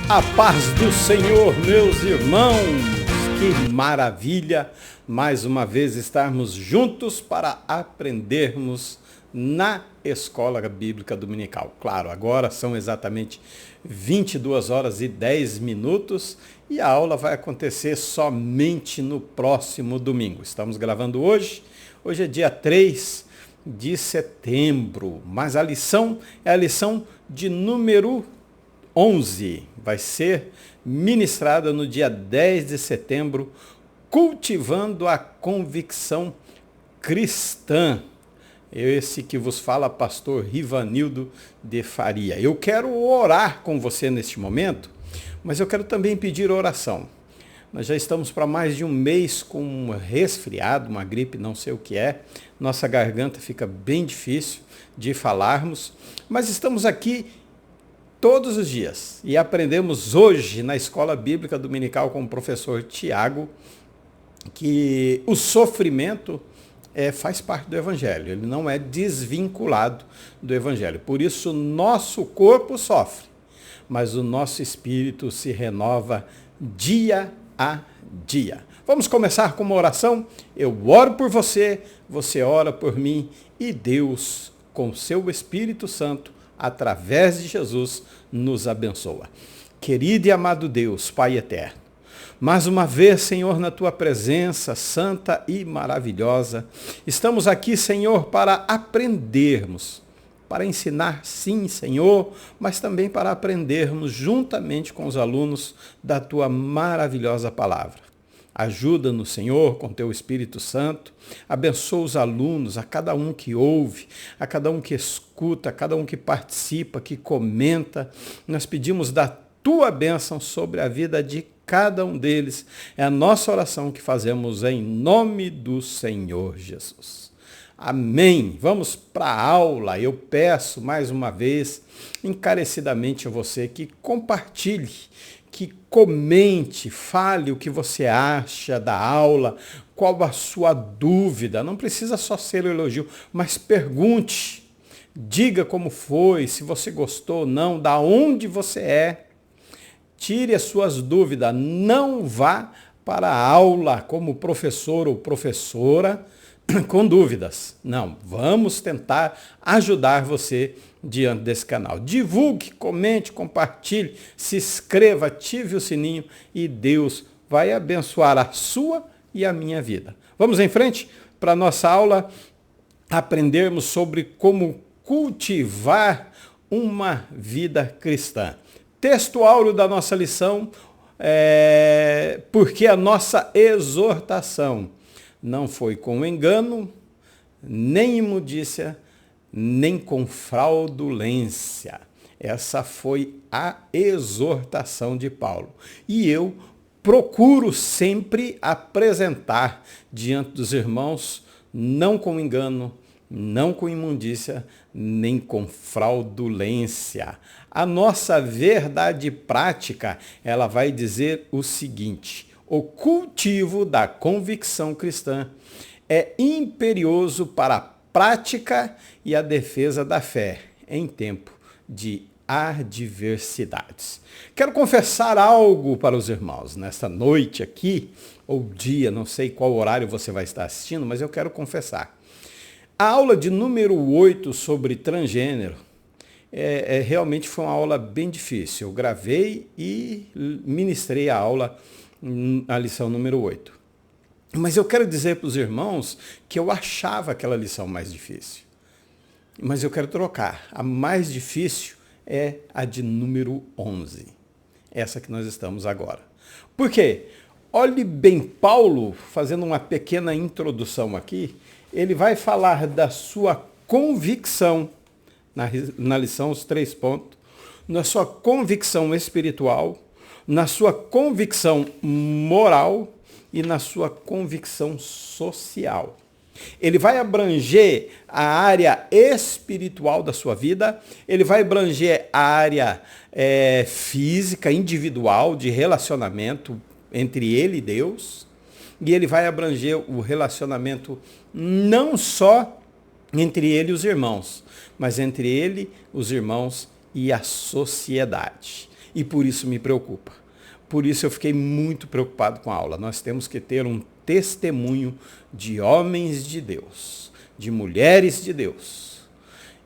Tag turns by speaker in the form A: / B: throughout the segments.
A: A paz do Senhor, meus irmãos, que maravilha mais uma vez estarmos juntos para aprendermos na Escola Bíblica Dominical. Claro, agora são exatamente 22 horas e 10 minutos e a aula vai acontecer somente no próximo domingo. Estamos gravando hoje é dia 3 de setembro, mas a lição é a lição de número 11, vai ser ministrada no dia 10 de setembro, cultivando a convicção cristã. Esse que vos fala, pastor Rivanildo de Faria. Eu quero orar com você neste momento, mas eu quero também pedir oração. Nós já estamos para mais de um mês com um resfriado, uma gripe, não sei o que é. Nossa garganta fica bem difícil de falarmos, mas estamos aqui todos os dias e aprendemos hoje na Escola Bíblica Dominical com o professor Tiago que o sofrimento faz parte do Evangelho, ele não é desvinculado do Evangelho. Por isso, nosso corpo sofre, mas o nosso espírito se renova dia a dia. Vamos começar com uma oração? Eu oro por você, você ora por mim e Deus, com seu Espírito Santo, através de Jesus, nos abençoa. Querido e amado Deus, Pai eterno, mais uma vez, Senhor, na tua presença santa e maravilhosa, estamos aqui, Senhor, para aprendermos, para ensinar, sim, Senhor, mas também para aprendermos juntamente com os alunos da tua maravilhosa palavra. Ajuda-nos, Senhor, com teu Espírito Santo, abençoa os alunos, a cada um que ouve, a cada um que escuta, a cada um que participa, que comenta. Nós pedimos da tua bênção sobre a vida de cada um deles. É a nossa oração que fazemos em nome do Senhor Jesus. Amém. Vamos para a aula. Eu peço mais uma vez, encarecidamente a você, que compartilhe, que comente, fale o que você acha da aula, qual a sua dúvida. Não precisa só ser um elogio, mas pergunte, diga como foi, se você gostou ou não, da onde você é. Tire as suas dúvidas, não vá para a aula como professor ou professora com dúvidas. Não, vamos tentar ajudar você diante desse canal. Divulgue, comente, compartilhe, se inscreva, ative o sininho e Deus vai abençoar a sua e a minha vida. Vamos em frente para a nossa aula, aprendermos sobre como cultivar uma vida cristã. Texto áureo da nossa lição, porque a nossa exortação não foi com engano, nem imundícia, nem com fraudulência. Essa foi a exortação de Paulo. E eu procuro sempre apresentar diante dos irmãos, não com engano, não com imundícia, nem com fraudulência. A nossa verdade prática, ela vai dizer o seguinte: o cultivo da convicção cristã é imperioso para a prática e a defesa da fé em tempo de adversidades. Quero confessar algo para os irmãos nesta noite aqui, ou dia, não sei qual horário você vai estar assistindo, mas eu quero confessar. A aula de número 8 sobre transgênero realmente foi uma aula bem difícil. Eu gravei e ministrei a aula, a lição número 8. Mas eu quero dizer para os irmãos que eu achava aquela lição mais difícil. Mas eu quero trocar. A mais difícil é a de número 11. Essa que nós estamos agora. Por quê? Olhe bem, Paulo, fazendo uma pequena introdução aqui, ele vai falar da sua convicção, na lição os 3 pontos, na sua convicção espiritual, na sua convicção moral e na sua convicção social. Ele vai abranger a área espiritual da sua vida, ele vai abranger a área física, individual, de relacionamento entre ele e Deus, e ele vai abranger o relacionamento não só entre ele e os irmãos, mas entre ele, os irmãos e a sociedade. e por isso me preocupa. Por isso eu fiquei muito preocupado com a aula. Nós temos que ter um testemunho de homens de Deus, de mulheres de Deus.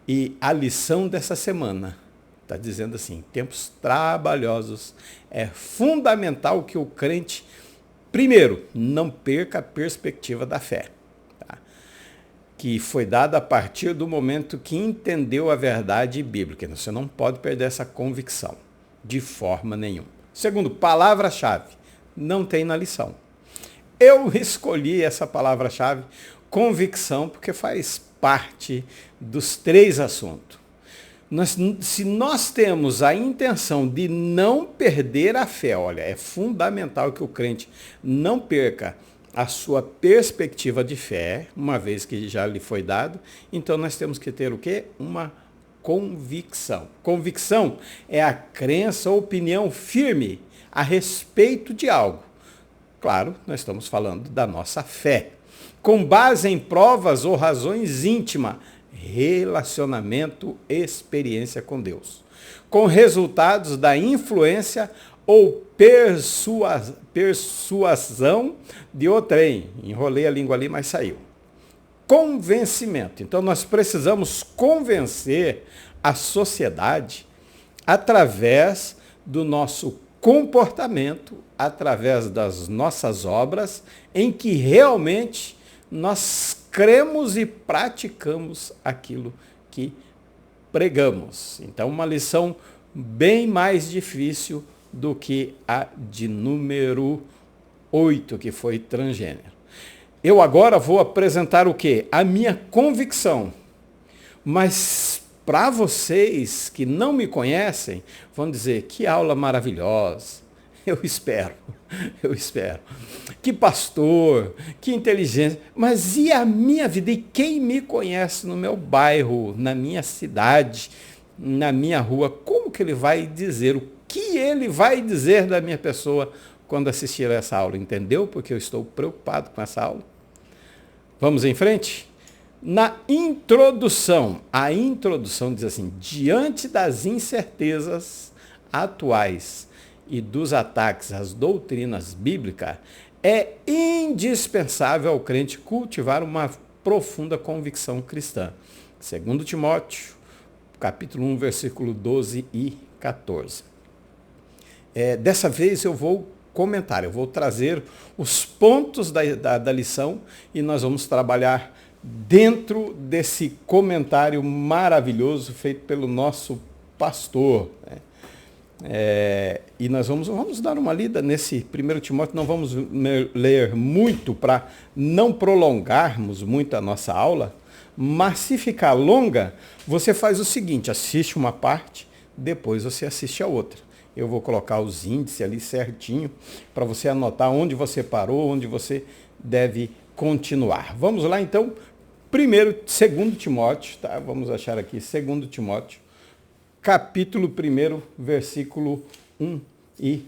A: E a lição dessa semana está dizendo assim, tempos trabalhosos, é fundamental que o crente, primeiro, não perca a perspectiva da fé, tá? Que foi dada a partir do momento que entendeu a verdade bíblica. Você não pode perder essa convicção, de forma nenhuma. Segundo, palavra-chave, não tem na lição. Eu escolhi essa palavra-chave, convicção, porque faz parte dos 3 assuntos. Se nós temos a intenção de não perder a fé, olha, é fundamental que o crente não perca a sua perspectiva de fé, uma vez que já lhe foi dado, então nós temos que ter o quê? Uma convicção. Convicção é a crença ou opinião firme a respeito de algo. Claro, nós estamos falando da nossa fé. Com base em provas ou razões íntimas, relacionamento, experiência com Deus. Com resultados da influência ou persuasão de outrem. Enrolei a língua ali, mas saiu. Convencimento. Então, nós precisamos convencer a sociedade através do nosso comportamento, através das nossas obras, em que realmente nós cremos e praticamos aquilo que pregamos. Então, uma lição bem mais difícil do que a de número 8, que foi transgênero. Eu agora vou apresentar o quê? A minha convicção. Mas para vocês que não me conhecem, vão dizer, que aula maravilhosa. Eu espero. Que pastor, que inteligência. Mas e a minha vida? E quem me conhece no meu bairro, na minha cidade, na minha rua, como que ele vai dizer? O que ele vai dizer da minha pessoa quando assistir a essa aula? Entendeu? Porque eu estou preocupado com essa aula. Vamos em frente? Na introdução, a introdução diz assim, diante das incertezas atuais e dos ataques às doutrinas bíblicas, é indispensável ao crente cultivar uma profunda convicção cristã. 2 Timóteo, capítulo 1, versículo 12 e 14. Dessa vez eu vou comentar, eu vou trazer os pontos da lição e nós vamos trabalhar dentro desse comentário maravilhoso feito pelo nosso pastor, né? E nós vamos dar uma lida nesse 1 Timóteo, não vamos ler muito para não prolongarmos muito a nossa aula, mas se ficar longa, você faz o seguinte, assiste uma parte, depois você assiste a outra. Eu vou colocar os índices ali certinho, para você anotar onde você parou, onde você deve continuar. Vamos lá então, 2 Timóteo, tá? Vamos achar aqui 2 Timóteo, capítulo 1, versículo 1 e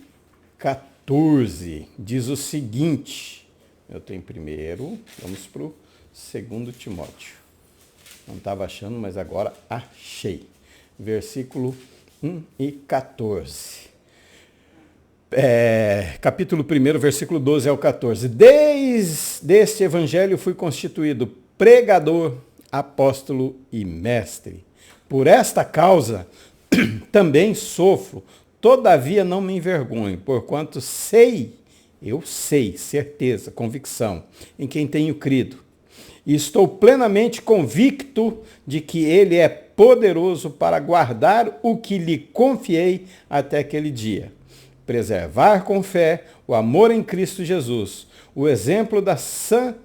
A: 14. Diz o seguinte, eu tenho primeiro, vamos para o 2 Timóteo. Não estava achando, mas agora achei. Versículo 1 e 14. Capítulo 1, versículo 12 ao 14. Desde este evangelho fui constituído pregador, apóstolo e mestre. Por esta causa também sofro, todavia não me envergonho, porquanto eu sei, certeza, convicção, em quem tenho crido. E estou plenamente convicto de que ele é poderoso para guardar o que lhe confiei até aquele dia. Preservar com fé o amor em Cristo Jesus, o exemplo da sã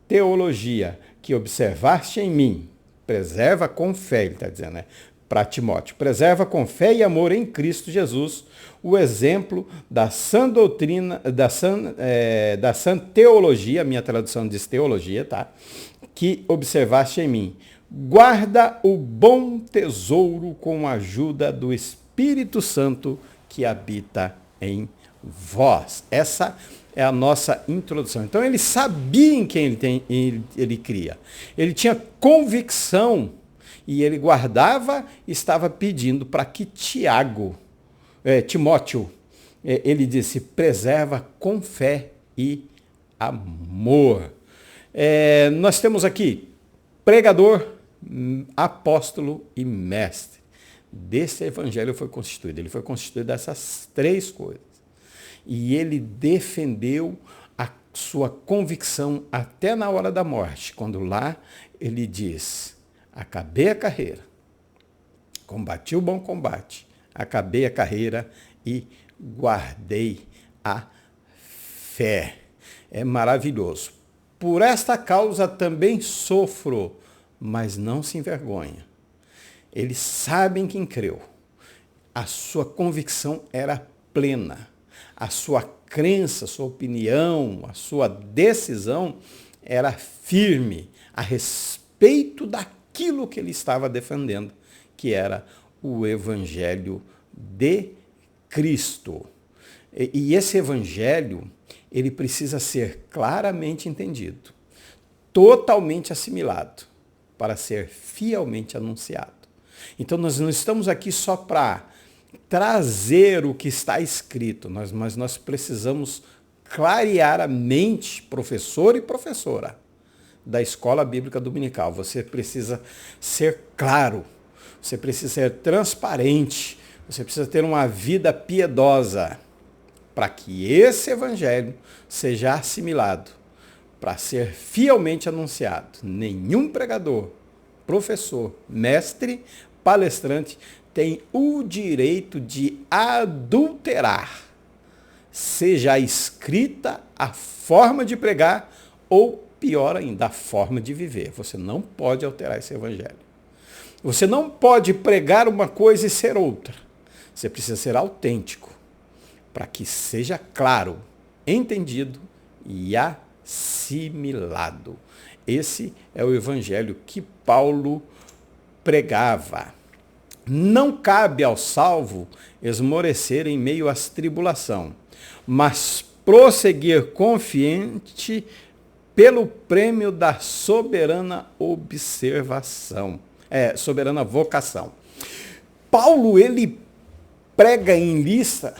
A: teologia que observaste em mim. Preserva com fé, ele está dizendo, né? Para Timóteo. Preserva com fé e amor em Cristo Jesus o exemplo da sã doutrina, da sã teologia, minha tradução diz teologia, tá? Que observaste em mim. Guarda o bom tesouro com a ajuda do Espírito Santo que habita em vós. Essa é a nossa introdução. Então ele sabia em quem ele cria. Ele tinha convicção e ele guardava e estava pedindo para que Tiago Timóteo, ele disse, preserva com fé e amor. Nós temos aqui pregador, apóstolo e mestre. Desse evangelho foi constituído. Ele foi constituído dessas três coisas. E ele defendeu a sua convicção até na hora da morte, quando lá ele diz, acabei a carreira, combati o bom combate, acabei a carreira e guardei a fé. É maravilhoso. Por esta causa também sofro, mas não se envergonha. Eles sabem quem creu. A sua convicção era plena. A sua crença, a sua opinião, a sua decisão era firme a respeito daquilo que ele estava defendendo, que era o Evangelho de Cristo. E esse Evangelho, ele precisa ser claramente entendido, totalmente assimilado, para ser fielmente anunciado. Então, nós não estamos aqui só para trazer o que está escrito, mas nós precisamos clarear a mente, professor e professora da Escola Bíblica Dominical. Você precisa ser claro, você precisa ser transparente, você precisa ter uma vida piedosa para que esse evangelho seja assimilado, para ser fielmente anunciado. Nenhum pregador, professor, mestre, palestrante tem o direito de adulterar, seja a escrita, a forma de pregar ou, pior ainda, a forma de viver. Você não pode alterar esse evangelho. Você não pode pregar uma coisa e ser outra. Você precisa ser autêntico, para que seja claro, entendido e assimilado. Esse é o evangelho que Paulo pregava. Não cabe ao salvo esmorecer em meio às tribulação, mas prosseguir confiante pelo prêmio da soberana soberana vocação. Paulo, ele prega em Listra,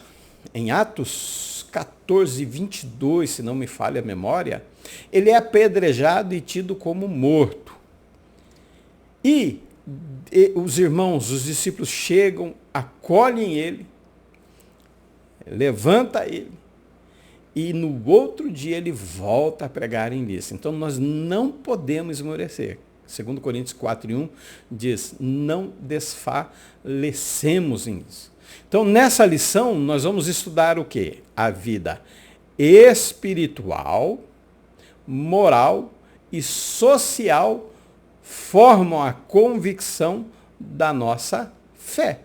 A: em Atos 14, 22, se não me falha a memória, ele é apedrejado e tido como morto. E os irmãos, os discípulos chegam, acolhem ele, levanta ele, e no outro dia ele volta a pregar em Listra. Então nós não podemos esmorecer. 2 Coríntios 4:1 diz, não desfalecemos nisso. Então nessa lição nós vamos estudar o quê? A vida espiritual, moral e social formam a convicção da nossa fé.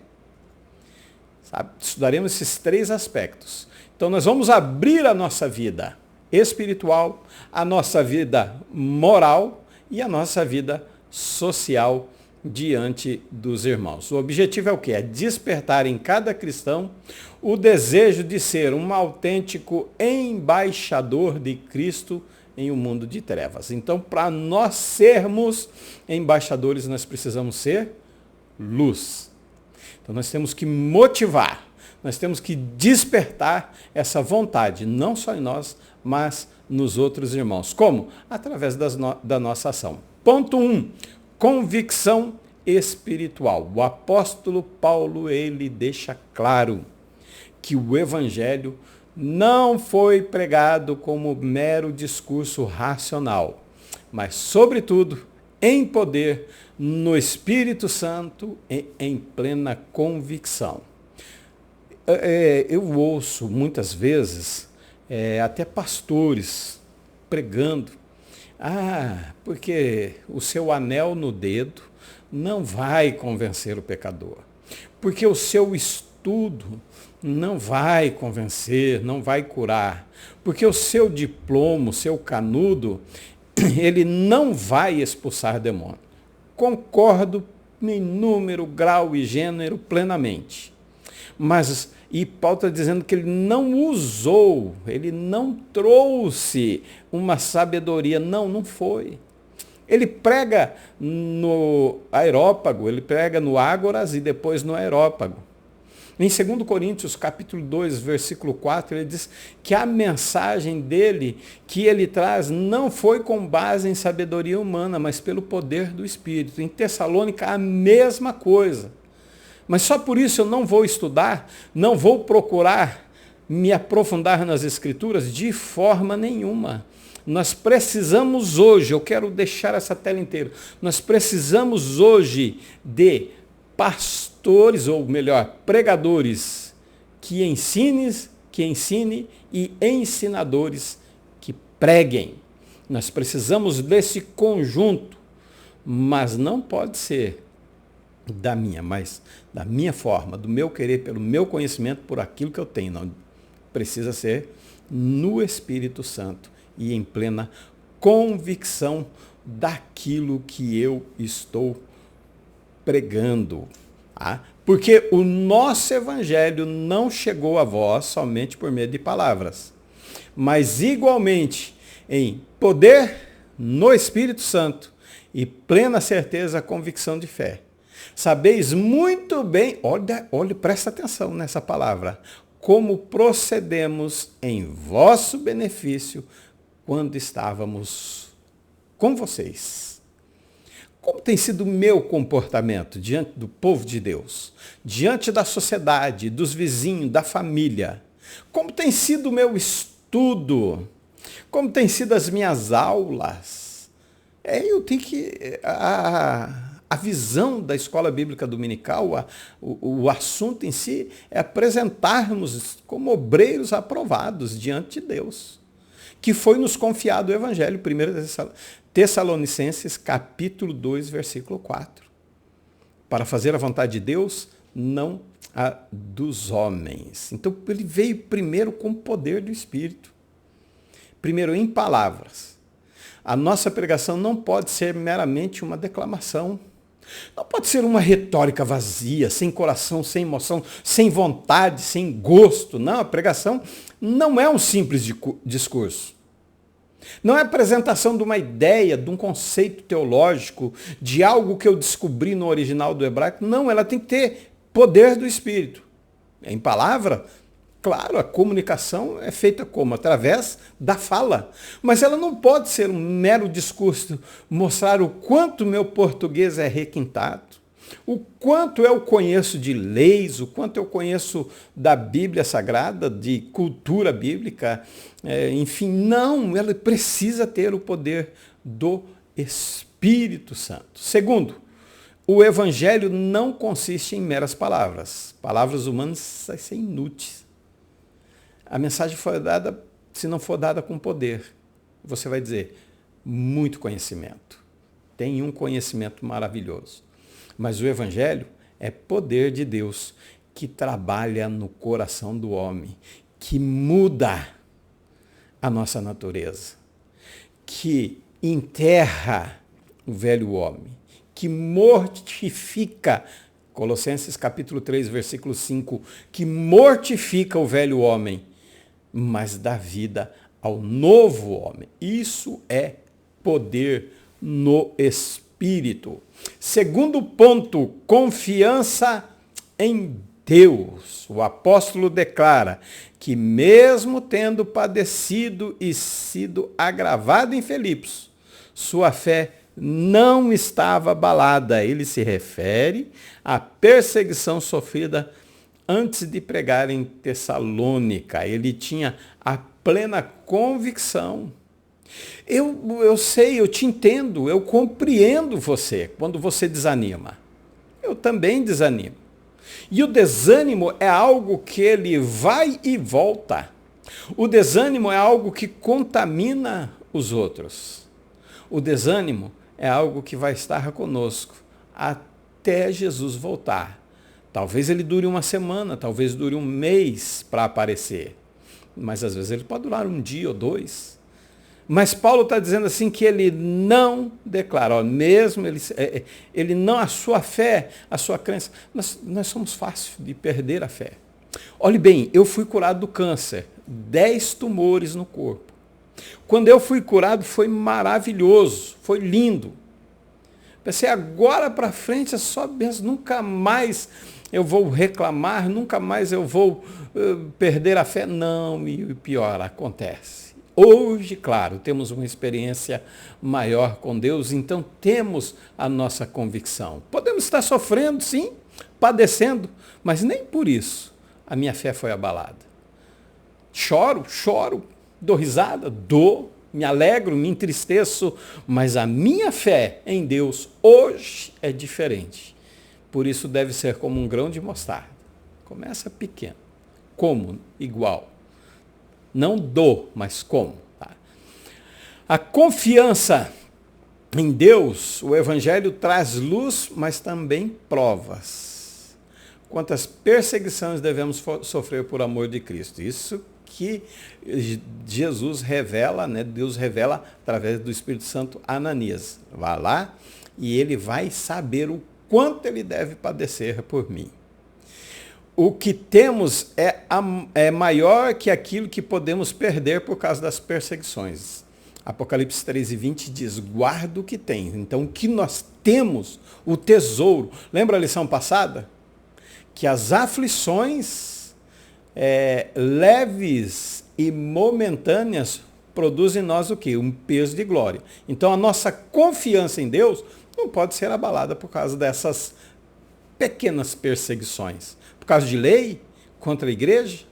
A: Sabe? Estudaremos esses três aspectos. Então nós vamos abrir a nossa vida espiritual, a nossa vida moral e a nossa vida social diante dos irmãos. O objetivo é o quê? É despertar em cada cristão o desejo de ser um autêntico embaixador de Cristo em um mundo de trevas. Então, para nós sermos embaixadores, nós precisamos ser luz. Então, nós temos que motivar, nós temos que despertar essa vontade, não só em nós, mas nos outros irmãos. Como? Através da nossa ação. Ponto 1. Convicção espiritual. O apóstolo Paulo, ele deixa claro que o evangelho não foi pregado como mero discurso racional, mas, sobretudo, em poder, no Espírito Santo e em plena convicção. Eu ouço muitas vezes até pastores pregando, porque o seu anel no dedo não vai convencer o pecador, porque o seu estudo não vai convencer, não vai curar, porque o seu diploma, o seu canudo, ele não vai expulsar demônio. Concordo em número, grau e gênero plenamente. Mas, e Paulo está dizendo que ele não usou, ele não trouxe uma sabedoria, não foi. Ele prega no aerópago, ele prega no ágoras e depois no aerópago. Em 2 Coríntios, capítulo 2, versículo 4, ele diz que a mensagem dele, que ele traz, não foi com base em sabedoria humana, mas pelo poder do Espírito. Em Tessalônica, a mesma coisa. Mas só por isso eu não vou estudar, não vou procurar me aprofundar nas Escrituras de forma nenhuma. Nós precisamos hoje, eu quero deixar essa tela inteira, nós precisamos hoje de pastores, ou melhor, pregadores, que ensine e ensinadores que preguem. Nós precisamos desse conjunto, mas não pode ser mas da minha forma, do meu querer, pelo meu conhecimento, por aquilo que eu tenho. Não, precisa ser no Espírito Santo e em plena convicção daquilo que eu estou pregando. Tá? Porque o nosso evangelho não chegou a vós somente por meio de palavras, mas igualmente em poder no Espírito Santo e plena certeza, convicção de fé. Sabeis muito bem, olha, presta atenção nessa palavra, como procedemos em vosso benefício quando estávamos com vocês. Como tem sido o meu comportamento diante do povo de Deus, diante da sociedade, dos vizinhos, da família? Como tem sido o meu estudo? Como tem sido as minhas aulas? Eu tenho que... A visão da Escola Bíblica Dominical, o assunto em si, é apresentarmos como obreiros aprovados diante de Deus, que foi nos confiado o Evangelho, 1 Tessalonicenses, capítulo 2, versículo 4. Para fazer a vontade de Deus, não a dos homens. Então, ele veio primeiro com o poder do Espírito. Primeiro, em palavras. A nossa pregação não pode ser meramente uma declamação. Não pode ser uma retórica vazia, sem coração, sem emoção, sem vontade, sem gosto. Não, a pregação não é um simples discurso. Não é a apresentação de uma ideia, de um conceito teológico, de algo que eu descobri no original do hebraico. Não, ela tem que ter poder do Espírito. Em palavra, claro, a comunicação é feita como? Através da fala. Mas ela não pode ser um mero discurso, mostrar o quanto meu português é requintado, o quanto eu conheço de leis, o quanto eu conheço da Bíblia Sagrada, de cultura bíblica, enfim, não, ela precisa ter o poder do Espírito Santo. Segundo, o Evangelho não consiste em meras palavras. Palavras humanas são inúteis. A mensagem foi dada, se não for dada com poder, você vai dizer, muito conhecimento. Tem um conhecimento maravilhoso. Mas o Evangelho é poder de Deus que trabalha no coração do homem, que muda a nossa natureza, que enterra o velho homem, que mortifica, Colossenses capítulo 3, versículo 5, que mortifica o velho homem, mas dá vida ao novo homem. Isso é poder no Espírito. Segundo ponto, confiança em Deus. O apóstolo declara que mesmo tendo padecido e sido agravado em Filipos, sua fé não estava abalada. Ele se refere à perseguição sofrida antes de pregar em Tessalônica. Ele tinha a plena convicção. Eu sei, eu te entendo, eu compreendo você quando você desanima. Eu também desanimo. E o desânimo é algo que ele vai e volta. O desânimo é algo que contamina os outros. O desânimo é algo que vai estar conosco até Jesus voltar. Talvez ele dure uma semana, talvez dure um mês para aparecer. Mas às vezes ele pode durar um dia ou dois. Mas Paulo está dizendo assim que ele não declara, mesmo ele não, a sua fé, a sua crença, nós somos fáceis de perder a fé. Olhe bem, eu fui curado do câncer, 10 tumores no corpo. Quando eu fui curado foi maravilhoso, foi lindo. Pensei, agora para frente é só benção, nunca mais eu vou reclamar, nunca mais eu vou perder a fé. Não, e o pior acontece. Hoje, claro, temos uma experiência maior com Deus, então temos a nossa convicção. Podemos estar sofrendo, sim, padecendo, mas nem por isso a minha fé foi abalada. Choro, dou risada, me alegro, me entristeço, mas a minha fé em Deus hoje é diferente. Por isso deve ser como um grão de mostarda. Começa pequeno. Como? Igual. Não mas como. Tá? A confiança em Deus, o Evangelho traz luz, mas também provas. Quantas perseguições devemos sofrer por amor de Cristo? Isso que Jesus revela, né? Deus revela através do Espírito Santo a Ananias. Vá lá e ele vai saber o quanto ele deve padecer por mim. O que temos é maior que aquilo que podemos perder por causa das perseguições. Apocalipse 13:20 diz, guarda o que tem. Então, o que nós temos, o tesouro. Lembra a lição passada? Que as aflições leves e momentâneas produzem em nós o quê? Um peso de glória. Então, a nossa confiança em Deus não pode ser abalada por causa dessas pequenas perseguições. Por causa de lei contra a igreja,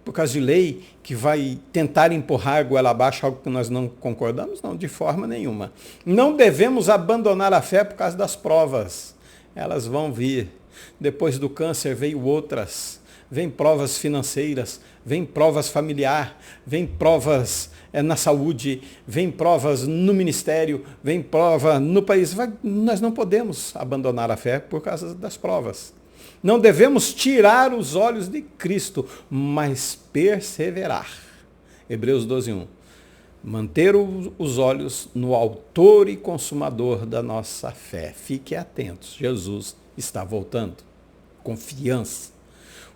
A: por causa de lei que vai tentar empurrar goela abaixo algo que nós não concordamos? Não, de forma nenhuma. Não devemos abandonar a fé por causa das provas. Elas vão vir. Depois do câncer veio outras. Vem provas financeiras, vem provas familiar, vem provas na saúde, vem provas no ministério, vem prova no país. Nós não podemos abandonar a fé por causa das provas. Não devemos tirar os olhos de Cristo, mas perseverar. Hebreus 12:1. Manter os olhos no autor e consumador da nossa fé. Fiquem atentos, Jesus está voltando. Confiança.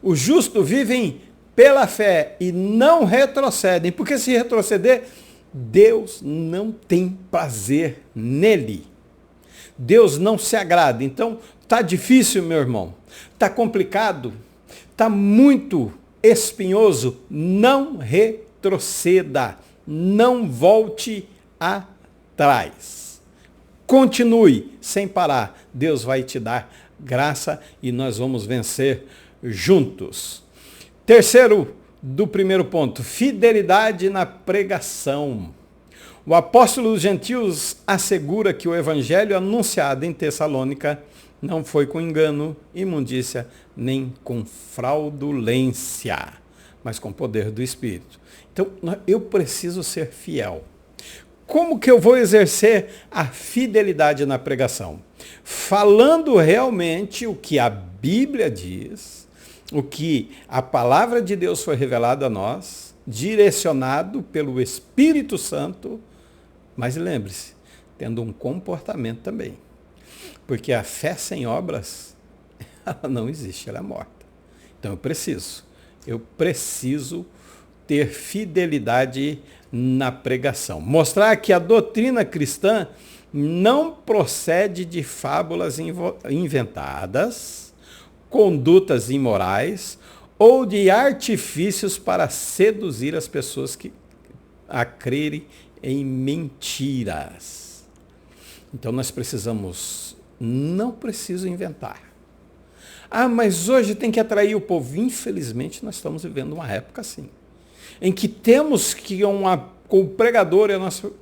A: Os justos vivem pela fé e não retrocedem, porque se retroceder, Deus não tem prazer nele. Deus não se agrada. Então, está difícil, meu irmão. Está complicado. Está muito espinhoso. Não retroceda. Não volte atrás. Continue sem parar. Deus vai te dar graça e nós vamos vencer juntos. Terceiro do primeiro ponto, fidelidade na pregação. O apóstolo dos gentios assegura que o evangelho anunciado em Tessalônica não foi com engano, imundícia, nem com fraudulência, mas com poder do Espírito. Então, eu preciso ser fiel. Como que eu vou exercer a fidelidade na pregação? Falando realmente o que a Bíblia diz, o que a palavra de Deus foi revelada a nós, direcionado pelo Espírito Santo, mas lembre-se, tendo um comportamento também. Porque a fé sem obras, ela não existe, ela é morta. Então eu preciso ter fidelidade na pregação. Mostrar que a doutrina cristã não procede de fábulas inventadas, condutas imorais ou de artifícios para seduzir as pessoas a crerem em mentiras. Então nós não preciso inventar. Mas hoje tem que atrair o povo. Infelizmente nós estamos vivendo uma época assim, em que temos que com o pregador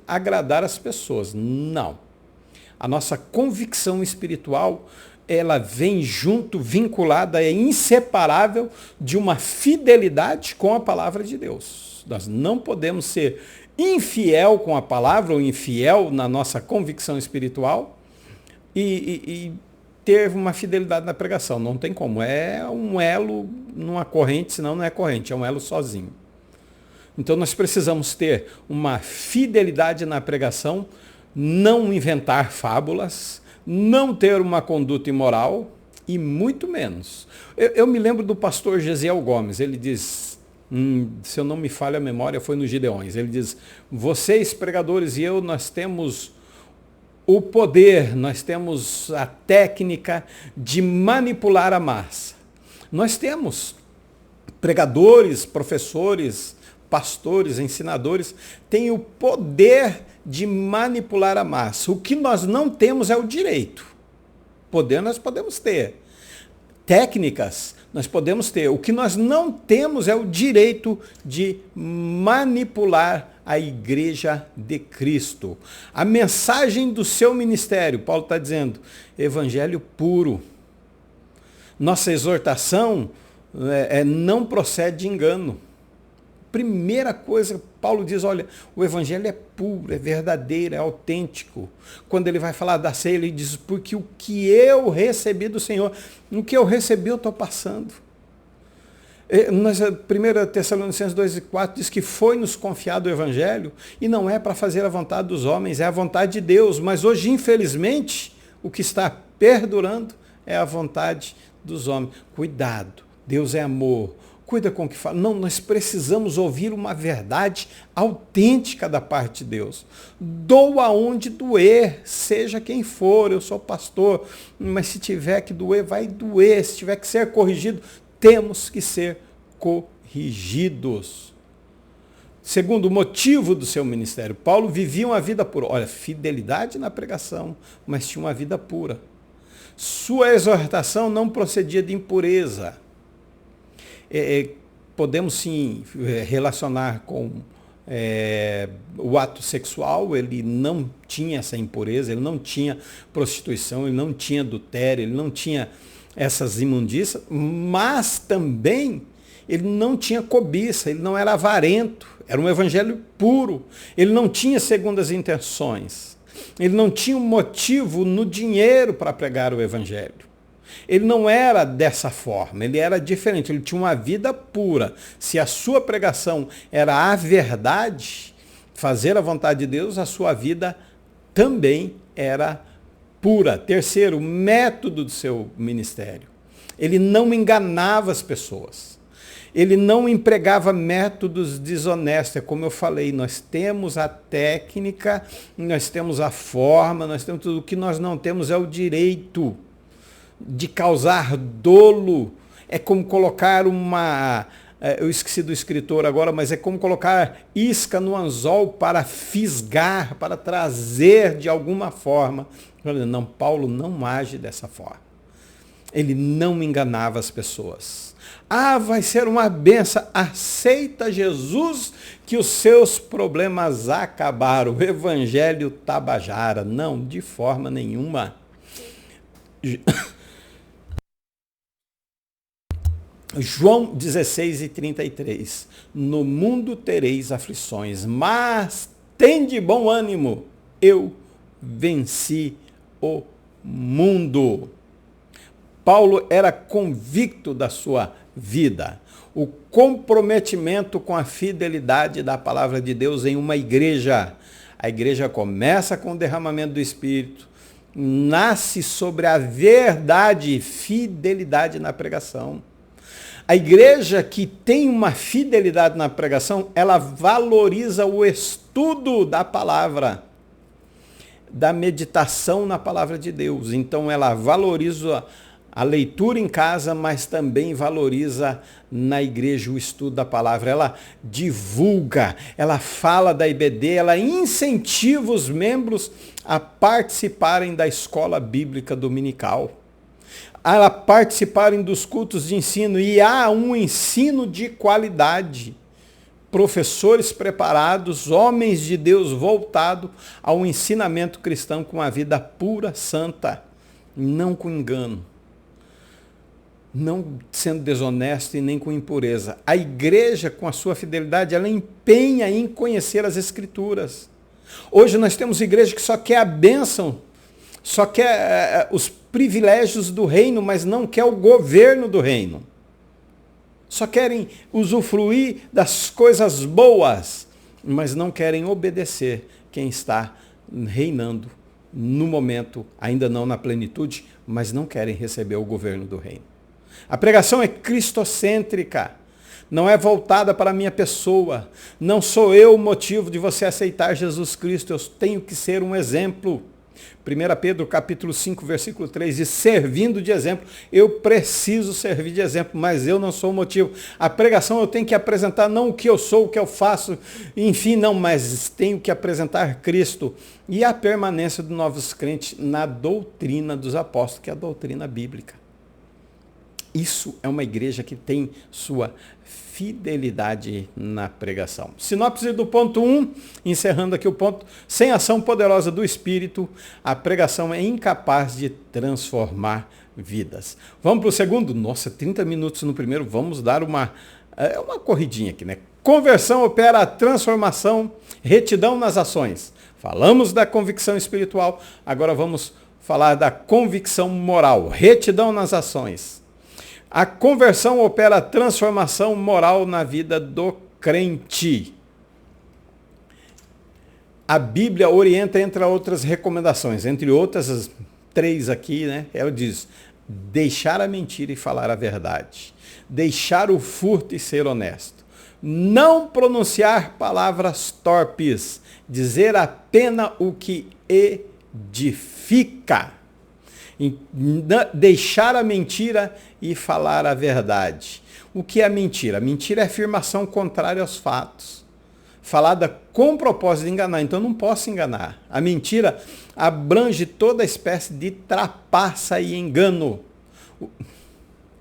A: agradar as pessoas. Não. A nossa convicção espiritual, ela vem junto, vinculada, é inseparável de uma fidelidade com a palavra de Deus. Nós não podemos ser infiel com a palavra ou infiel na nossa convicção espiritual e ter uma fidelidade na pregação. Não tem como. É um elo numa corrente, senão não é corrente, é um elo sozinho. Então nós precisamos ter uma fidelidade na pregação, não inventar fábulas, não ter uma conduta imoral e muito menos. Eu me lembro do pastor Gesiel Gomes, ele diz, se eu não me falha a memória, foi no Gideões, ele diz, vocês pregadores e eu, nós temos o poder, nós temos a técnica de manipular a massa. Nós temos pregadores, professores, pastores, ensinadores, têm o poder de manipular a massa. O que nós não temos é o direito. Poder nós podemos ter. Técnicas nós podemos ter. O que nós não temos é o direito de manipular a igreja de Cristo. A mensagem do seu ministério, Paulo está dizendo, evangelho puro. Nossa exortação não procede de engano. Primeira coisa, Paulo diz, olha, o evangelho é puro, é verdadeiro, é autêntico. Quando ele vai falar da ceia, ele diz, porque o que eu recebi do Senhor, o que eu recebi eu estou passando. 1 Tessalonicenses 2:4 diz que foi-nos confiado o evangelho e não é para fazer a vontade dos homens, é a vontade de Deus. Mas hoje, infelizmente, o que está perdurando é a vontade dos homens. Cuidado, Deus é amor. Cuida com o que fala. Não, nós precisamos ouvir uma verdade autêntica da parte de Deus. Doa onde doer, seja quem for, eu sou pastor, mas se tiver que doer, vai doer. Se tiver que ser corrigido, temos que ser corrigidos. Segundo o motivo do seu ministério, Paulo vivia uma vida pura. Olha, fidelidade na pregação, mas tinha uma vida pura. Sua exortação não procedia de impureza. Podemos sim relacionar com o ato sexual, ele não tinha essa impureza, ele não tinha prostituição, ele não tinha adultério, ele não tinha essas imundícias, mas também ele não tinha cobiça, ele não era avarento, era um evangelho puro, ele não tinha segundas intenções, ele não tinha um motivo no dinheiro para pregar o evangelho. Ele não era dessa forma, ele era diferente, ele tinha uma vida pura. Se a sua pregação era a verdade, fazer a vontade de Deus, a sua vida também era pura. Terceiro, o método do seu ministério. Ele não enganava as pessoas. Ele não empregava métodos desonestos. É como eu falei, nós temos a técnica, nós temos a forma, nós temos tudo. O que nós não temos é o direito de causar dolo. É como colocar eu esqueci do escritor agora, mas é como colocar isca no anzol para fisgar, para trazer de alguma forma. Não, Paulo não age dessa forma. Ele não enganava as pessoas. Vai ser uma benção. Aceita Jesus que os seus problemas acabaram. O evangelho tabajara. Não, de forma nenhuma. João 16:33. No mundo tereis aflições, mas tende bom ânimo. Eu venci o mundo. Paulo era convicto da sua vida. O comprometimento com a fidelidade da palavra de Deus em uma igreja. A igreja começa com o derramamento do Espírito, nasce sobre a verdade e fidelidade na pregação. A igreja que tem uma fidelidade na pregação, ela valoriza o estudo da palavra, da meditação na palavra de Deus. Então ela valoriza a leitura em casa, mas também valoriza na igreja o estudo da palavra. Ela divulga, ela fala da IBD, ela incentiva os membros a participarem da escola bíblica dominical, a participarem dos cultos de ensino, e há um ensino de qualidade. Professores preparados, homens de Deus voltados ao ensinamento cristão com a vida pura, santa, não com engano, não sendo desonesto e nem com impureza. A igreja, com a sua fidelidade, ela empenha em conhecer as Escrituras. Hoje nós temos igreja que só quer a bênção, só quer os privilégios do reino, mas não quer o governo do reino. Só querem usufruir das coisas boas, mas não querem obedecer quem está reinando no momento, ainda não na plenitude, mas não querem receber o governo do reino. A pregação é cristocêntrica, não é voltada para a minha pessoa. Não sou eu o motivo de você aceitar Jesus Cristo, eu tenho que ser um exemplo. 1 Pedro capítulo 5, versículo 3, diz, servindo de exemplo. Eu preciso servir de exemplo, mas eu não sou o motivo. A pregação eu tenho que apresentar não o que eu sou, o que eu faço, enfim, não, mas tenho que apresentar Cristo. E a permanência dos novos crentes na doutrina dos apóstolos, que é a doutrina bíblica. Isso é uma igreja que tem sua fidelidade na pregação. Sinopse do ponto 1, encerrando aqui o ponto, sem ação poderosa do Espírito, a pregação é incapaz de transformar vidas. Vamos para o segundo? Nossa, 30 minutos no primeiro, vamos dar uma corridinha aqui, né? Conversão opera a transformação, retidão nas ações. Falamos da convicção espiritual, agora vamos falar da convicção moral, retidão nas ações. A conversão opera a transformação moral na vida do crente. A Bíblia orienta, entre outras recomendações, entre outras as 3 aqui, né? Ela diz, deixar a mentira e falar a verdade. Deixar o furto e ser honesto. Não pronunciar palavras torpes. Dizer apenas o que edifica. Deixar a mentira e falar a verdade. O que é a mentira? A mentira é afirmação contrária aos fatos, falada com o propósito de enganar, então eu não posso enganar. A mentira abrange toda espécie de trapaça e engano.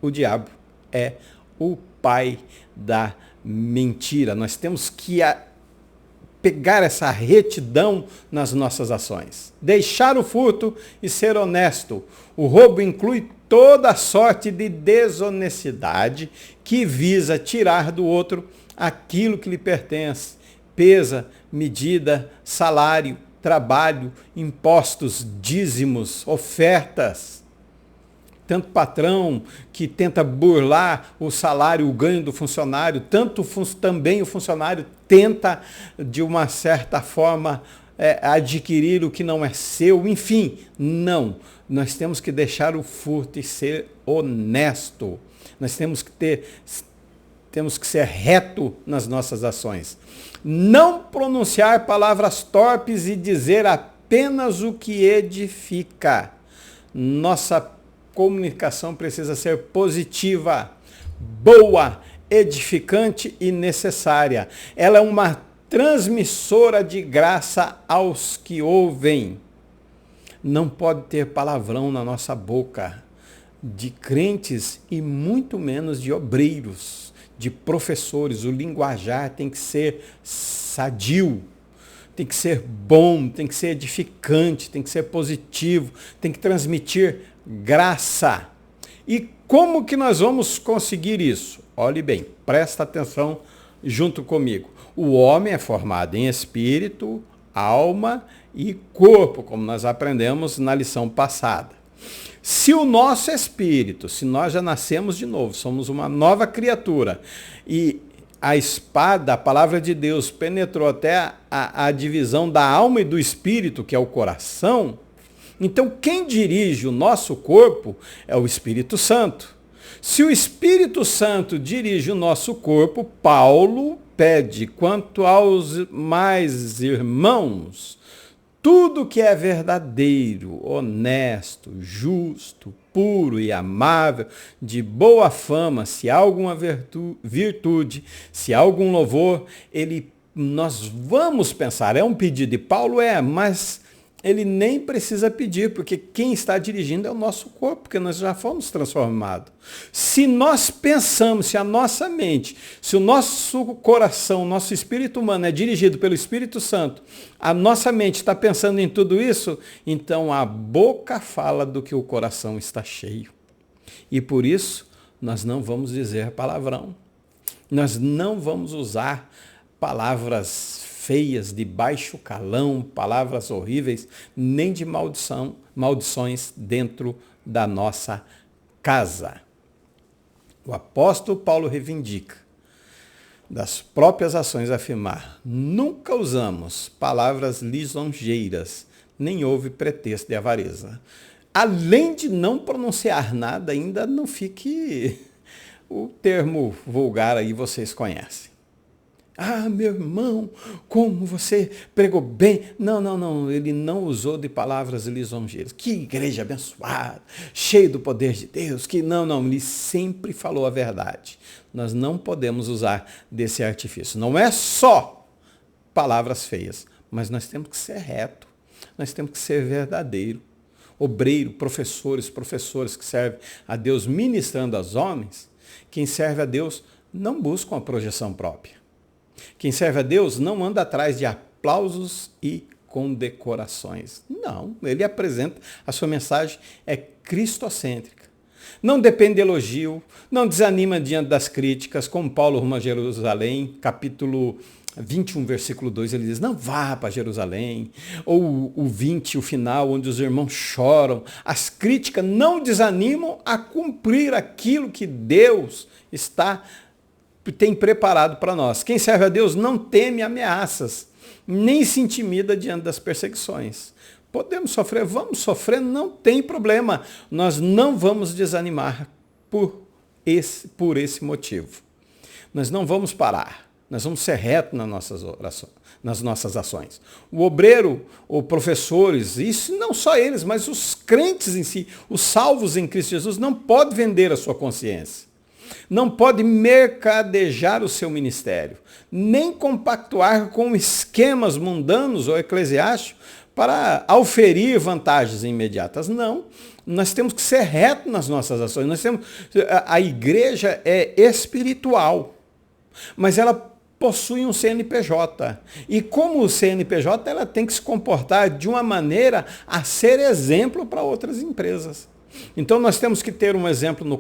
A: O diabo é o pai da mentira. Nós temos que pegar essa retidão nas nossas ações. Deixar o furto e ser honesto. O roubo inclui toda sorte de desonestidade que visa tirar do outro aquilo que lhe pertence. Pesa, medida, salário, trabalho, impostos, dízimos, ofertas. Tanto patrão que tenta burlar o salário, o ganho do funcionário, também o funcionário tenta, de uma certa forma, adquirir o que não é seu. Enfim, não. Nós temos que deixar o furto e ser honesto. Nós temos que ser reto nas nossas ações. Não pronunciar palavras torpes e dizer apenas o que edifica. Nossa comunicação precisa ser positiva, boa, edificante e necessária. Ela é uma transmissora de graça aos que ouvem. Não pode ter palavrão na nossa boca de crentes e muito menos de obreiros, de professores. O linguajar tem que ser sadio, tem que ser bom, tem que ser edificante, tem que ser positivo, tem que transmitir graça. E como que nós vamos conseguir isso? Olhe bem, presta atenção junto comigo. O homem é formado em espírito, alma e corpo, como nós aprendemos na lição passada. Se o nosso espírito, se nós já nascemos de novo, somos uma nova criatura, e a espada, a palavra de Deus, penetrou até a divisão da alma e do espírito, que é o coração, então quem dirige o nosso corpo é o Espírito Santo. Se o Espírito Santo dirige o nosso corpo, Paulo pede, quanto aos mais irmãos, tudo que é verdadeiro, honesto, justo, puro e amável, de boa fama, se há alguma virtude, se há algum louvor, nós vamos pensar, é um pedido de Paulo, mas ele nem precisa pedir, porque quem está dirigindo é o nosso corpo, porque nós já fomos transformados. Se nós pensamos, se a nossa mente, se o nosso coração, o nosso espírito humano é dirigido pelo Espírito Santo, a nossa mente está pensando em tudo isso, então a boca fala do que o coração está cheio. E por isso, nós não vamos dizer palavrão. Nós não vamos usar palavras feias, de baixo calão, palavras horríveis, nem de maldições dentro da nossa casa. O apóstolo Paulo reivindica das próprias ações afirmar: nunca usamos palavras lisonjeiras, nem houve pretexto de avareza. Além de não pronunciar nada, ainda não fique o termo vulgar aí, vocês conhecem. Ah, meu irmão, como você pregou bem. Não, não, não, ele não usou de palavras lisonjeiras. Que igreja abençoada, cheio do poder de Deus. Que não, ele sempre falou a verdade. Nós não podemos usar desse artifício. Não é só palavras feias, mas nós temos que ser reto, nós temos que ser verdadeiro. Obreiro, professores que servem a Deus ministrando aos homens, quem serve a Deus não busca uma projeção própria. Quem serve a Deus não anda atrás de aplausos e condecorações. Não, ele apresenta, a sua mensagem é cristocêntrica. Não depende de elogio, não desanima diante das críticas, como Paulo rumo a Jerusalém, capítulo 21, versículo 2, ele diz, não vá para Jerusalém. Ou o 20, o final, onde os irmãos choram. As críticas não desanimam a cumprir aquilo que Deus tem preparado para nós. Quem serve a Deus não teme ameaças, nem se intimida diante das perseguições. Podemos sofrer, vamos sofrer, não tem problema. Nós não vamos desanimar por esse motivo. Nós não vamos parar. Nós vamos ser retos nas nossas ações. O obreiro, os professores, isso não só eles, mas os crentes em si, os salvos em Cristo Jesus, não pode vender a sua consciência. Não pode mercadejar o seu ministério, nem compactuar com esquemas mundanos ou eclesiásticos para auferir vantagens imediatas. Não, nós temos que ser retos nas nossas ações. A igreja é espiritual, mas ela possui um CNPJ. E como o CNPJ, ela tem que se comportar de uma maneira a ser exemplo para outras empresas. Então nós temos que ter um exemplo no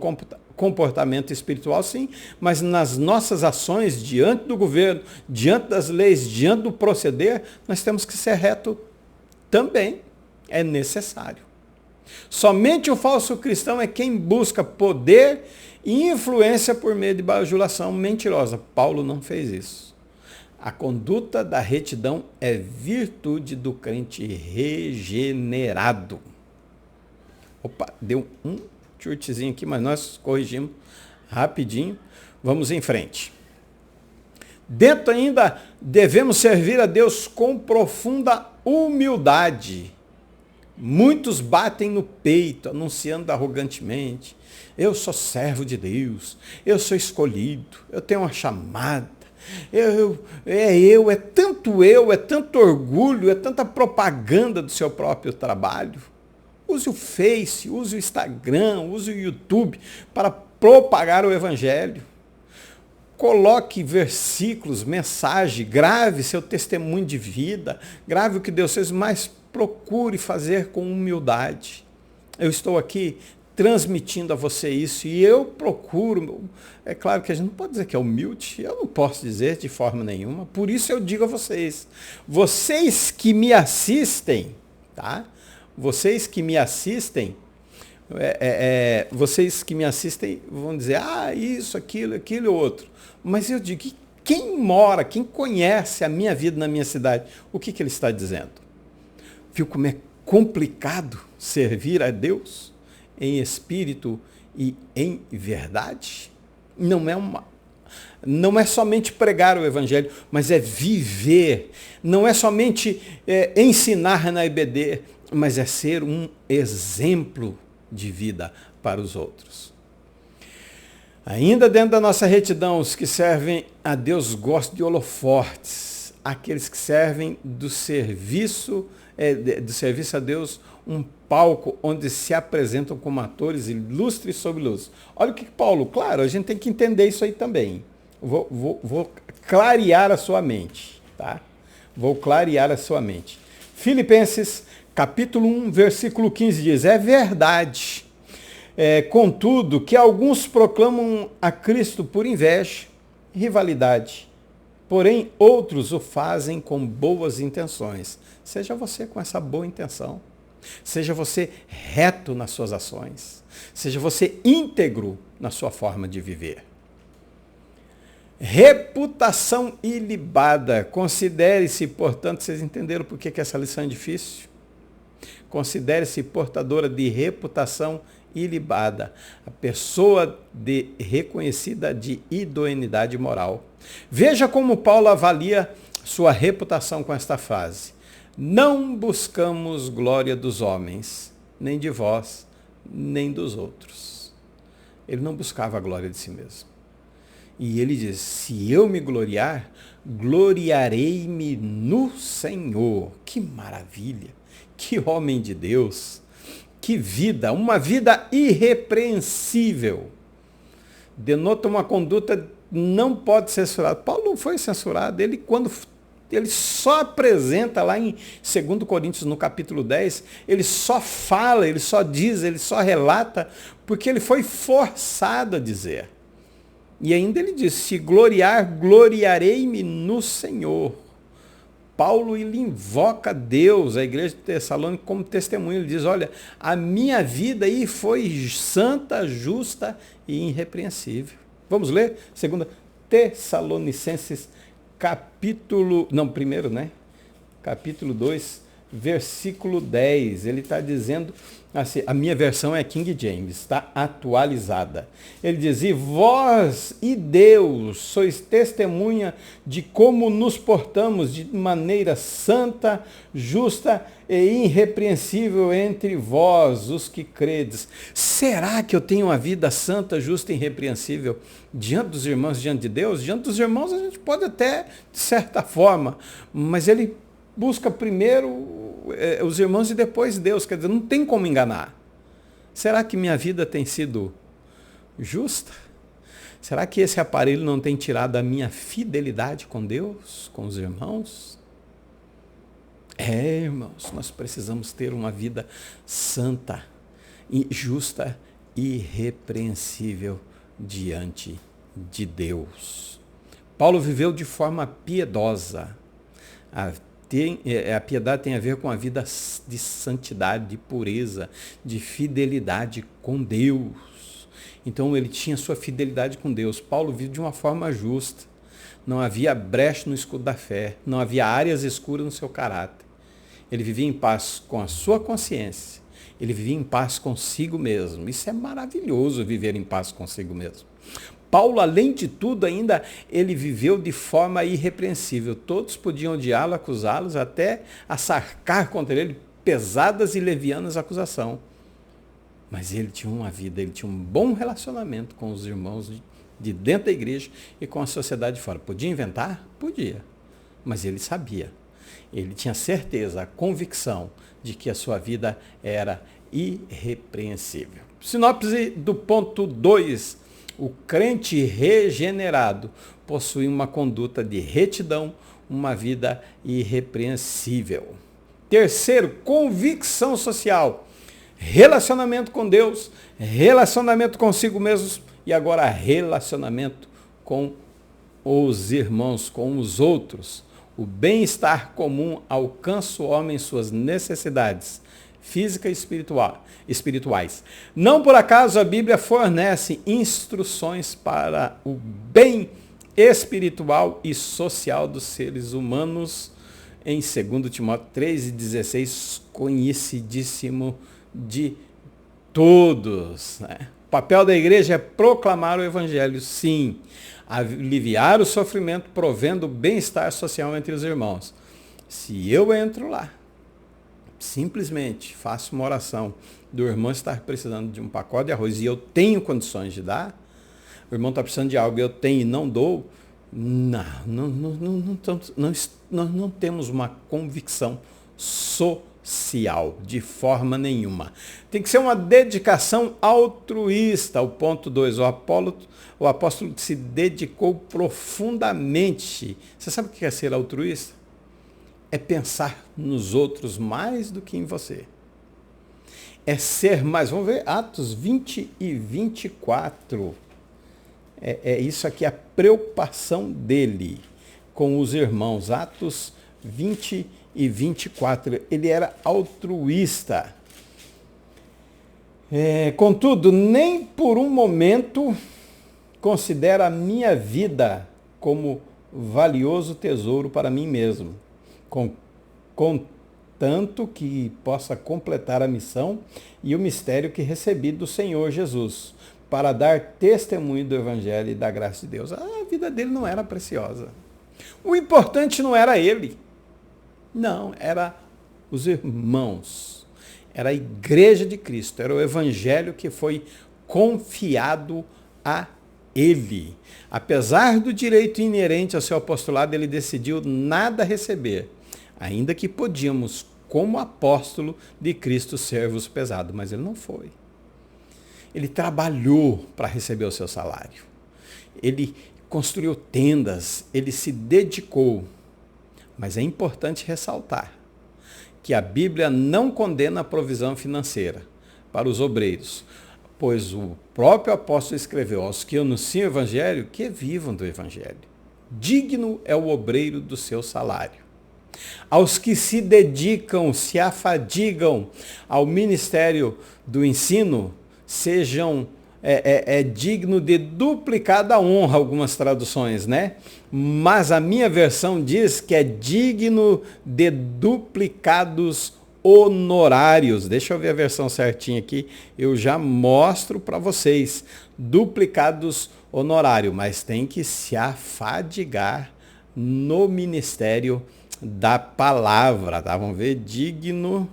A: comportamento espiritual, sim, mas nas nossas ações diante do governo, diante das leis, diante do proceder, nós temos que ser reto também. É necessário. Somente o falso cristão é quem busca poder e influência por meio de bajulação mentirosa. Paulo não fez isso. A conduta da retidão é virtude do crente regenerado. Opa, deu um churtezinho aqui, mas nós corrigimos rapidinho. Vamos em frente. Dentro ainda, devemos servir a Deus com profunda humildade. Muitos batem no peito, anunciando arrogantemente, eu sou servo de Deus, eu sou escolhido, eu tenho uma chamada, é tanto orgulho, é tanta propaganda do seu próprio trabalho. Use o Face, use o Instagram, use o YouTube para propagar o Evangelho. Coloque versículos, mensagem, grave seu testemunho de vida, grave o que Deus fez, mas procure fazer com humildade. Eu estou aqui transmitindo a você isso e eu procuro, é claro que a gente não pode dizer que é humilde, eu não posso dizer de forma nenhuma, por isso eu digo a vocês que me assistem, tá? Vocês que me assistem, vão dizer, isso, aquilo, outro. Mas eu digo, quem conhece a minha vida na minha cidade, o que ele está dizendo? Viu como é complicado servir a Deus em espírito e em verdade? Não é somente pregar o Evangelho, mas é viver. Não é somente ensinar na EBD, mas é ser um exemplo de vida para os outros. Ainda dentro da nossa retidão, os que servem a Deus gostam de holofortes. Aqueles que servem do serviço a Deus, um palco onde se apresentam como atores ilustres sob luz. Olha o que Paulo, claro, a gente tem que entender isso aí também. Vou clarear a sua mente, tá? Vou clarear a sua mente. Filipenses, capítulo 1, versículo 15 diz, é verdade, contudo, que alguns proclamam a Cristo por inveja, rivalidade, porém outros o fazem com boas intenções. Seja você com essa boa intenção. Seja você reto nas suas ações. Seja você íntegro na sua forma de viver. Reputação ilibada. Considere-se, portanto, vocês entenderam por que essa lição é difícil? Considere-se portadora de reputação ilibada, a pessoa reconhecida de idoneidade moral. Veja como Paulo avalia sua reputação com esta frase: não buscamos glória dos homens, nem de vós, nem dos outros. Ele não buscava a glória de si mesmo. E ele diz: se eu me gloriar, gloriarei-me no Senhor. Que maravilha! Que homem de Deus! Que vida! Uma vida irrepreensível. Denota uma conduta não pode ser censurada. Paulo não foi censurado. Ele só apresenta lá em 2 Coríntios, no capítulo 10, ele só fala, ele só diz, ele só relata, porque ele foi forçado a dizer. E ainda ele diz: se gloriar, gloriarei-me no Senhor. Paulo, ele invoca Deus, a igreja de Tessalônica, como testemunho. Ele diz: olha, a minha vida aí foi santa, justa e irrepreensível. Vamos ler? 2 Tessalonicenses, capítulo 2, versículo 10. Ele está dizendo assim, a minha versão é King James, está atualizada. Ele diz: e vós e Deus sois testemunha de como nos portamos de maneira santa, justa e irrepreensível entre vós, os que credes. Será que eu tenho uma vida santa, justa e irrepreensível diante dos irmãos, diante de Deus? Diante dos irmãos a gente pode até, de certa forma, mas ele busca primeiro os irmãos e depois Deus. Quer dizer, não tem como enganar. Será que minha vida tem sido justa? Será que esse aparelho não tem tirado a minha fidelidade com Deus, com os irmãos? Irmãos, nós precisamos ter uma vida santa, justa e irrepreensível diante de Deus. Paulo viveu de forma piedosa. A piedade tem a ver com a vida de santidade, de pureza, de fidelidade com Deus. Então ele tinha sua fidelidade com Deus. Paulo vive de uma forma justa. Não havia brecha no escudo da fé. Não havia áreas escuras no seu caráter. Ele vivia em paz com a sua consciência. Ele vivia em paz consigo mesmo. Isso é maravilhoso, viver em paz consigo mesmo. Paulo, além de tudo, ainda ele viveu de forma irrepreensível. Todos podiam odiá-lo, acusá-los, até assarcar contra ele pesadas e levianas acusações. Mas ele tinha uma vida, ele tinha um bom relacionamento com os irmãos de dentro da igreja e com a sociedade de fora. Podia inventar? Podia. Mas ele sabia. Ele tinha certeza, a convicção de que a sua vida era irrepreensível. Sinopse do ponto 2. O crente regenerado possui uma conduta de retidão, uma vida irrepreensível. Terceiro, convicção social. Relacionamento com Deus, relacionamento consigo mesmo e agora relacionamento com os irmãos, com os outros. O bem-estar comum alcança o homem em suas necessidades física e espirituais. Não por acaso a Bíblia fornece instruções para o bem espiritual e social dos seres humanos em 2 Timóteo 3,16, conhecidíssimo de todos. Né? O papel da igreja é proclamar o evangelho, sim, aliviar o sofrimento, provendo bem-estar social entre os irmãos. Se eu entro lá, simplesmente faço uma oração do irmão estar precisando de um pacote de arroz e eu tenho condições de dar, o irmão está precisando de algo e eu tenho e não dou, não temos uma convicção social de forma nenhuma. Tem que ser uma dedicação altruísta. O ponto 2, o apóstolo se dedicou profundamente. Você sabe o que é ser altruísta? É pensar nos outros mais do que em você. É ser mais. Vamos ver Atos 20 e 24. É isso aqui, a preocupação dele com os irmãos. Atos 20 e 24. Ele era altruísta. Contudo, nem por um momento considero a minha vida como valioso tesouro para mim mesmo. tanto que possa completar a missão e o mistério que recebi do Senhor Jesus, para dar testemunho do Evangelho e da graça de Deus. A vida dele não era preciosa. O importante não era ele. Não, era os irmãos. Era a igreja de Cristo. Era o Evangelho que foi confiado a ele. Apesar do direito inerente ao seu apostolado, ele decidiu nada receber, ainda que podíamos, como apóstolo de Cristo, servos pesados. Mas ele não foi. Ele trabalhou para receber o seu salário. Ele construiu tendas, ele se dedicou. Mas é importante ressaltar que a Bíblia não condena a provisão financeira para os obreiros, pois o próprio apóstolo escreveu: aos que anunciam o Evangelho, que vivam do Evangelho. Digno é o obreiro do seu salário. Aos que se dedicam, se afadigam ao ministério do ensino, sejam digno de duplicada honra, algumas traduções, né? Mas a minha versão diz que é digno de duplicados honorários. Deixa eu ver a versão certinha aqui, eu já mostro para vocês. Duplicados honorários, mas tem que se afadigar no ministério da palavra, tá? Vamos ver, digno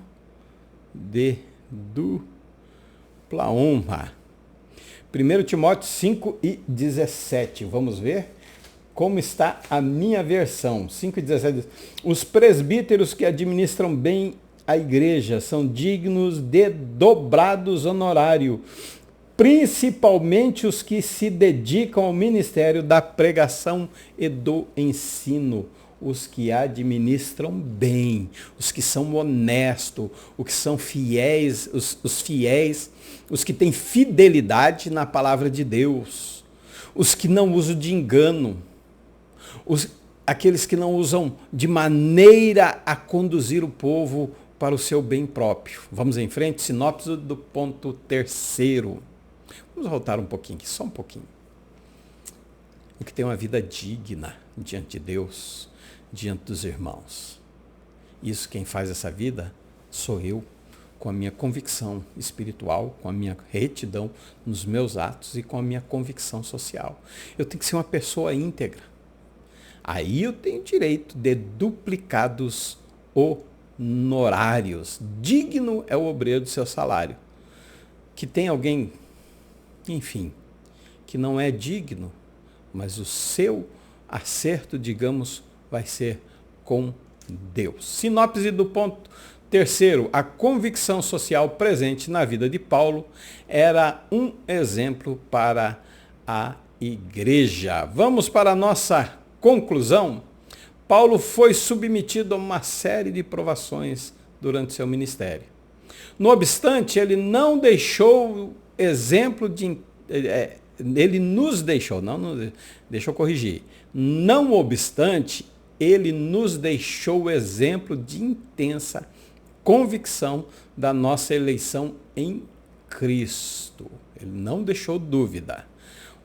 A: de dupla honra. 1 Timóteo 5:17, vamos ver como está a minha versão. 5:17, os presbíteros que administram bem a igreja são dignos de dobrados honorário, principalmente os que se dedicam ao ministério da pregação e do ensino. Os que administram bem, os que são honestos, os que são fiéis, os fiéis, os que têm fidelidade na palavra de Deus, os que não usam de engano, aqueles que não usam de maneira a conduzir o povo para o seu bem próprio. Vamos em frente, sinopse do ponto 3º. Vamos voltar um pouquinho aqui, só um pouquinho. O que tem uma vida digna diante de Deus, diante dos irmãos. Isso, quem faz essa vida sou eu, com a minha convicção espiritual, com a minha retidão nos meus atos e com a minha convicção social. Eu tenho que ser uma pessoa íntegra. Aí eu tenho direito de duplicados honorários. Digno é o obreiro do seu salário. Que tem alguém, enfim, que não é digno, mas o seu acerto, digamos, vai ser com Deus. Sinopse do ponto 3º, a convicção social presente na vida de Paulo era um exemplo para a igreja. Vamos para a nossa conclusão. Paulo foi submetido a uma série de provações durante seu ministério. No obstante, ele não deixou exemplo de... Ele nos deixou, deixa eu corrigir. Não obstante, ele nos deixou exemplo de intensa convicção da nossa eleição em Cristo. Ele não deixou dúvida.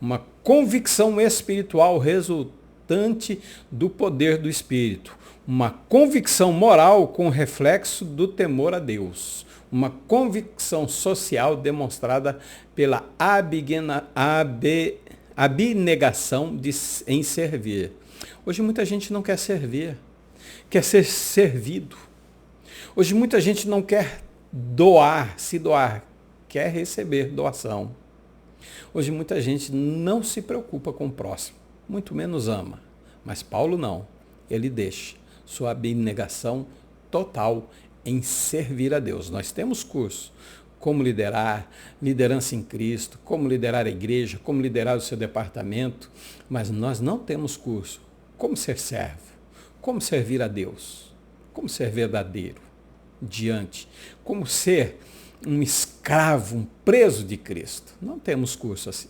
A: Uma convicção espiritual resultante do poder do Espírito. Uma convicção moral com reflexo do temor a Deus. Uma convicção social demonstrada pela abnegação em servir. Hoje muita gente não quer servir, quer ser servido. Hoje muita gente não quer se doar, quer receber doação. Hoje muita gente não se preocupa com o próximo, muito menos ama. Mas Paulo não, ele deixa sua abnegação total em servir a Deus. Nós temos curso, como liderar, liderança em Cristo, como liderar a igreja, como liderar o seu departamento, mas nós não temos curso, como ser servo, como servir a Deus, como ser verdadeiro diante, como ser um escravo, um preso de Cristo. Não temos curso assim,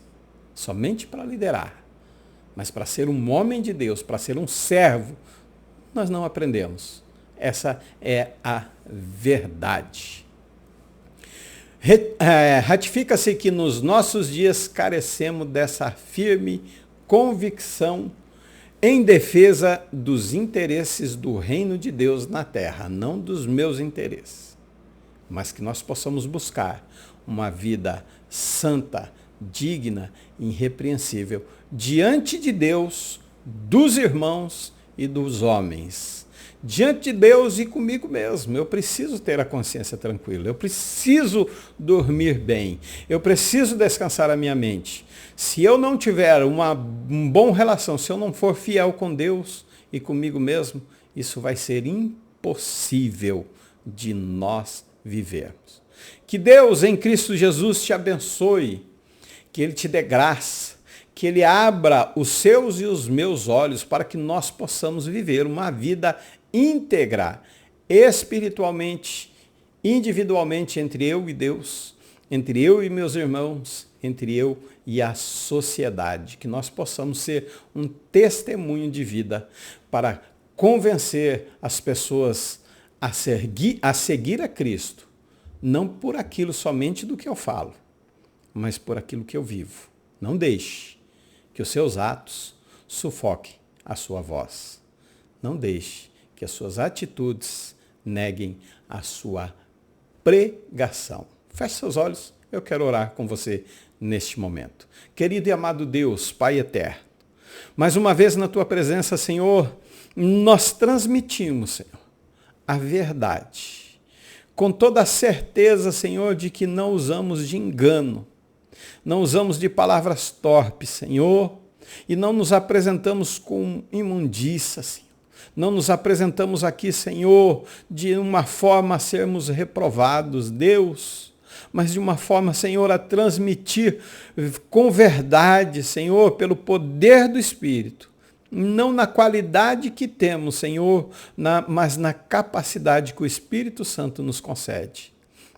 A: somente para liderar, mas para ser um homem de Deus, para ser um servo, nós não aprendemos. Essa é a verdade. Ratifica-se que nos nossos dias carecemos dessa firme convicção em defesa dos interesses do reino de Deus na terra, não dos meus interesses, mas que nós possamos buscar uma vida santa, digna, irrepreensível, diante de Deus, dos irmãos e dos homens. Diante de Deus e comigo mesmo. Eu preciso ter a consciência tranquila. Eu preciso dormir bem. Eu preciso descansar a minha mente. Se eu não tiver uma boa relação, se eu não for fiel com Deus e comigo mesmo, isso vai ser impossível de nós vivermos. Que Deus em Cristo Jesus te abençoe, que Ele te dê graça, que Ele abra os seus e os meus olhos para que nós possamos viver uma vida íntegra, espiritualmente, individualmente, entre eu e Deus, entre eu e meus irmãos, entre eu e a sociedade. Que nós possamos ser um testemunho de vida para convencer as pessoas a seguir a Cristo, não por aquilo somente do que eu falo, mas por aquilo que eu vivo. Não deixe que os seus atos sufoquem a sua voz. Não deixe que as suas atitudes neguem a sua pregação. Feche seus olhos, eu quero orar com você neste momento. Querido e amado Deus, Pai eterno, mais uma vez na tua presença, Senhor, nós transmitimos, Senhor, a verdade, com toda a certeza, Senhor, de que não usamos de engano, não usamos de palavras torpes, Senhor, e não nos apresentamos com imundícia, Senhor. Não nos apresentamos aqui, Senhor, de uma forma a sermos reprovados, Deus, mas de uma forma, Senhor, a transmitir com verdade, Senhor, pelo poder do Espírito, não na qualidade que temos, Senhor, mas na capacidade que o Espírito Santo nos concede.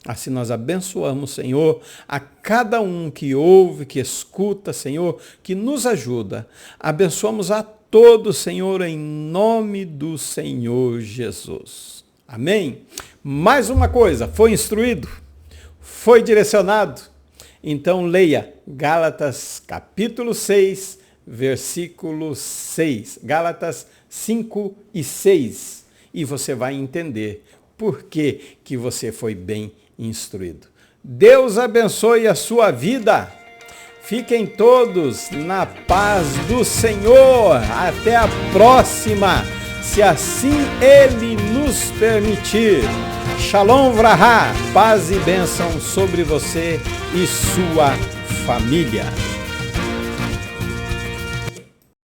A: Assim nós abençoamos, Senhor, a cada um que ouve, que escuta, Senhor, que nos ajuda. Abençoamos a todos, Senhor, em nome do Senhor Jesus. Amém? Mais uma coisa, foi instruído? Foi direcionado? Então leia Gálatas capítulo 6, versículo 6. Gálatas 5 e 6. E você vai entender por que você foi bem instruído. Deus abençoe a sua vida. Fiquem todos na paz do Senhor. Até a próxima, se assim Ele nos permitir. Shalom Vraha, paz e bênção sobre você e sua família.